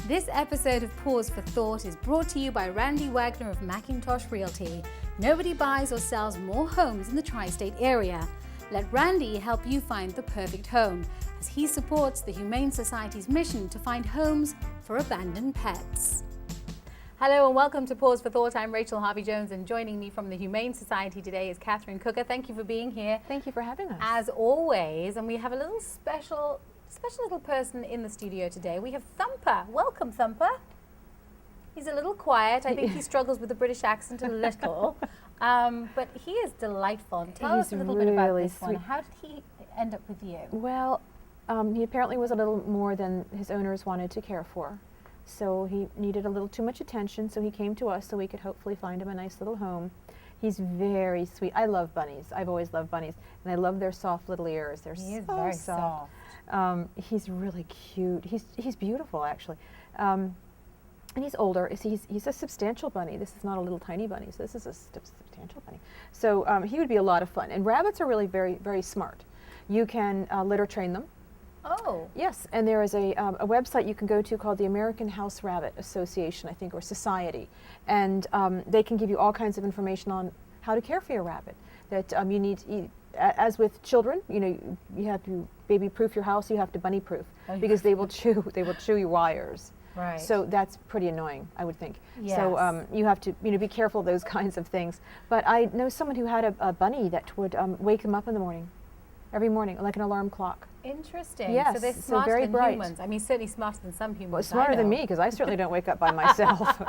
This episode of Paws for Thought is brought to you by Randy Wagner of Macintosh Realty. Nobody buys or sells more homes in the tri-state area. Let Randy help you find the perfect home, as he supports the Humane Society's mission to find homes for abandoned pets. Hello and welcome to Paws for Thought. I'm Raychel Harvey-Jones, and joining me from the Humane Society today is Catherine Cooker. Thank you for being here. Thank you for having us. As always, and we have a little special little person in the studio today. We have Thumper. Welcome, Thumper. He's a little quiet. I think he struggles with the British accent a little, but he is delightful. And tell us a little bit about this one. How did he end up with you? Well, he apparently was a little more than his owners wanted to care for. So he needed a little too much attention, so he came to us so we could hopefully find him a nice little home. He's very sweet. I love bunnies. I've always loved bunnies. And I love their soft little ears. They're He is so very soft. He's really cute. He's beautiful, actually. And he's older. He's a substantial bunny. This is not a little tiny bunny. So this is a substantial bunny. So he would be a lot of fun. And rabbits are really very, very smart. You can litter train them. Oh. Yes, and there is a website you can go to called the American House Rabbit Association, I think, or Society, and they can give you all kinds of information on how to care for your rabbit. That you need, as with children, you have to baby-proof your house. You have to bunny-proof because they will chew your wires. Right. So that's pretty annoying, I would think. Yes. So you have to be careful of those kinds of things. But I know someone who had a bunny that would wake them up in the morning, every morning, like an alarm clock. Interesting. Yes, so they're so smarter very than bright. humans. I mean, certainly smarter than some humans. Well, smarter than me, because I certainly don't wake up by myself.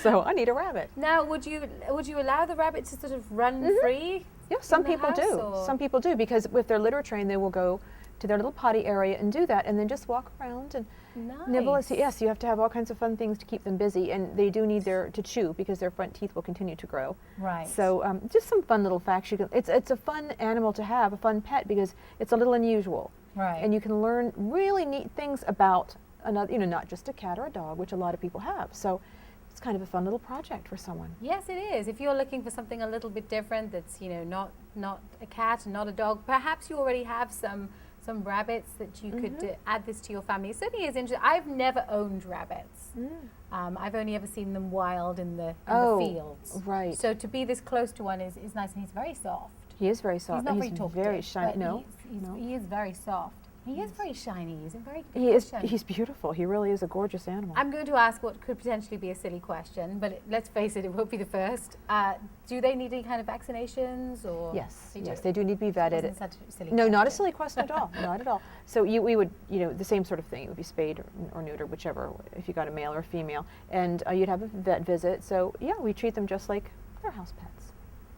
So I need a rabbit. Now, would you allow the rabbit to sort of run free? Yeah, some in the people house, do. or? Some people do, because with their litter train, they will go to their little potty area and do that, and then just walk around and nibble. Yes, you have to have all kinds of fun things to keep them busy, and they do need to chew because their front teeth will continue to grow. Right. So just some fun little facts. It's a fun animal to have, a fun pet, because it's a little unusual. Right. And you can learn really neat things about another, not just a cat or a dog, which a lot of people have. So it's kind of a fun little project for someone. Yes, it is. If you're looking for something a little bit different, that's not a cat and not a dog, perhaps you already have some rabbits that you could add this to your family. It certainly is interesting. I've never owned rabbits. I've only ever seen them wild in the fields. Right. So to be this close to one is nice, and he's very soft. He is very soft. He's not very he's talkative, very shiny. but No, he is very soft. He is very shiny. He's a very he is. shiny. He's beautiful. He really is a gorgeous animal. I'm going to ask what could potentially be a silly question, but let's face it, it won't be the first. Do they need any kind of vaccinations, or? Yes, they do need to be vetted. Wasn't such a silly No, question. not a silly question at all. Not at all. So we would, the same sort of thing. It would be spayed or neutered, whichever, if you got a male or a female, and you'd have a vet visit. So yeah, we treat them just like other house pets.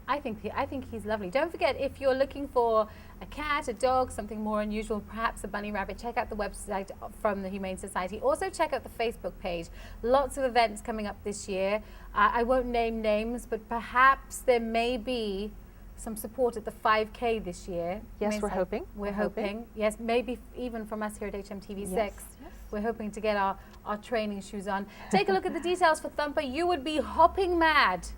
I think he's lovely. Don't forget, if you're looking for a cat, a dog, something more unusual, perhaps a bunny rabbit, check out the website from the Humane Society. Also check out the Facebook page. Lots of events coming up this year. I won't name names, but perhaps there may be some support at the 5K this year. Yes, we're hoping. We're hoping. Yes, maybe even from us here at HMTV6. Yes. We're hoping to get our training shoes on. Take a look at the details for Thumper. You would be hopping mad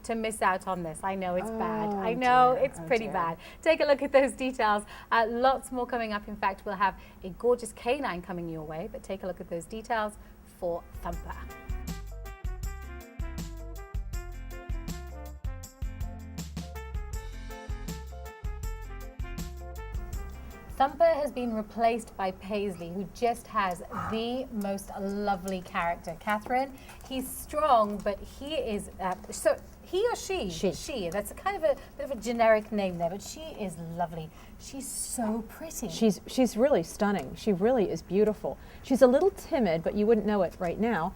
to miss out on this. I know it's bad. I know it's pretty bad. Take a look at those details. Lots more coming up. In fact, we'll have a gorgeous canine coming your way, but take a look at those details for Thumper. Thumper has been replaced by Paisley, who just has the most lovely character. Catherine, he's strong, but he is, he or she? She. That's a kind of a bit of a generic name there, but she is lovely. She's so pretty. She's really stunning. She really is beautiful. She's a little timid, but you wouldn't know it right now.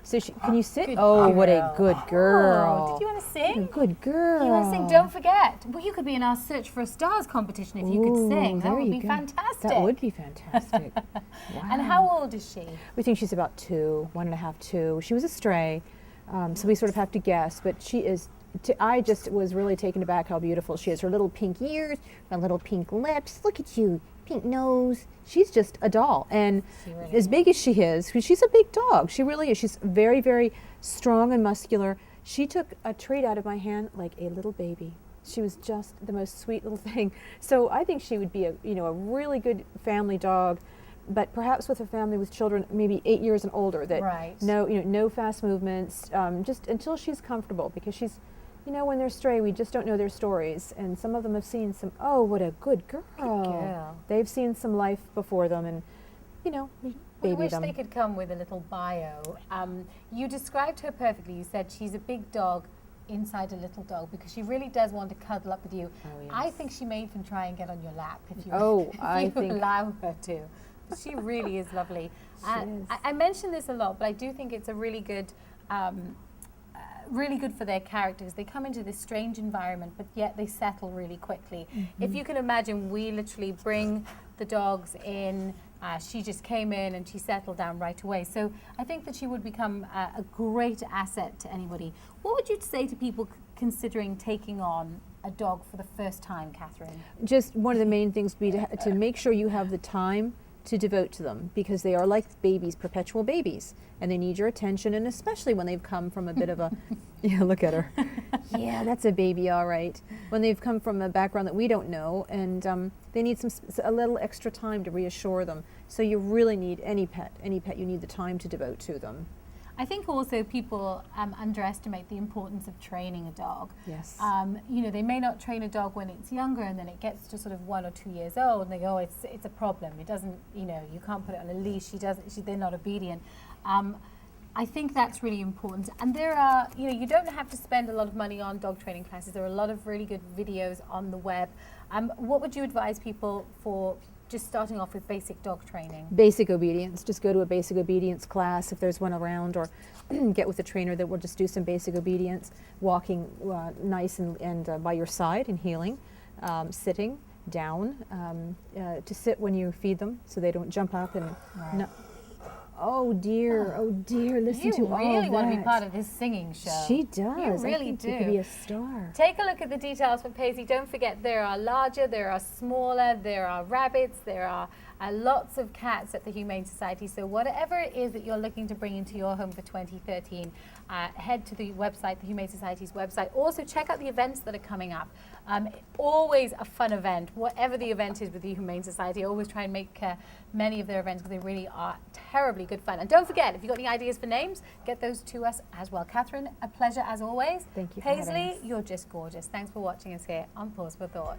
So can you sit? What a good girl. Oh, did you want to sing? Good girl. You want to sing? Don't forget. Well, you could be in our Search for a Stars competition if you could sing. That would be fantastic. That would be fantastic. Wow. And how old is she? We think she's about 1.5, 2. She was a stray, so we sort of have to guess, but she is. I just was really taken aback how beautiful she is. Her little pink ears, her little pink lips. Look at you, pink nose. She's just a doll. And really as big as she is, she's a big dog. She really is. She's very, very strong and muscular. She took a treat out of my hand like a little baby. She was just the most sweet little thing. So I think she would be a really good family dog. but perhaps with a family with children, maybe 8 years and older, that Right. no fast movements, just until she's comfortable, because she's, when they're stray, we just don't know their stories, and some of them have seen some. Oh, what a good girl! girl. They've seen some life before them, and we I baby wish them. they could come with a little bio. You described her perfectly. You said she's a big dog inside a little dog, because she really does want to cuddle up with you. Oh, yes. I think she may even try and get on your lap if you, I if you think allow her to. She really is lovely. is. I mention this a lot, but I do think it's a really good for their characters. They come into this strange environment, but yet they settle really quickly. If you can imagine, we literally bring the dogs in. She just came in and she settled down right away. So I think that she would become a great asset to anybody. What would you say to people considering taking on a dog for the first time, Catherine? Just one of the main things would be to make sure you have the time to devote to them, because they are like babies, perpetual babies, and they need your attention, and especially when they've come from a bit of a, yeah, look at her. Yeah, that's a baby, all right. When they've come from a background that we don't know, and they need a little extra time to reassure them. So you really need any pet, you need the time to devote to them. I think also people underestimate the importance of training a dog. Yes. They may not train a dog when it's younger, and then it gets to sort of 1 or 2 years old, and they go, oh, it's a problem. It doesn't, you can't put it on a leash. They're not obedient. I think that's really important. And there are, you don't have to spend a lot of money on dog training classes. There are a lot of really good videos on the web. What would you advise people for just starting off with basic dog training? Basic obedience. Just go to a basic obedience class if there's one around, or get with a trainer that will just do some basic obedience, walking nice and by your side and heeling, sitting down, to sit when you feed them so they don't jump up and oh dear, listen to all that. You really want to be part of this singing show. She does. You really I think do. You could be a star. Take a look at the details for Paisley. Don't forget, there are larger, there are smaller, there are rabbits, there are lots of cats at the Humane Society. So whatever it is that you're looking to bring into your home for 2013, head to the website, the Humane Society's website. Also check out the events that are coming up. Always a fun event, whatever the event is with the Humane Society. I always try and make many of their events, because they really are terribly good fun. And don't forget, if you've got any ideas for names, get those to us as well. Catherine, a pleasure as always. Thank you for having Paisley, us. you're just gorgeous. Thanks for watching us here on Paws For Thought.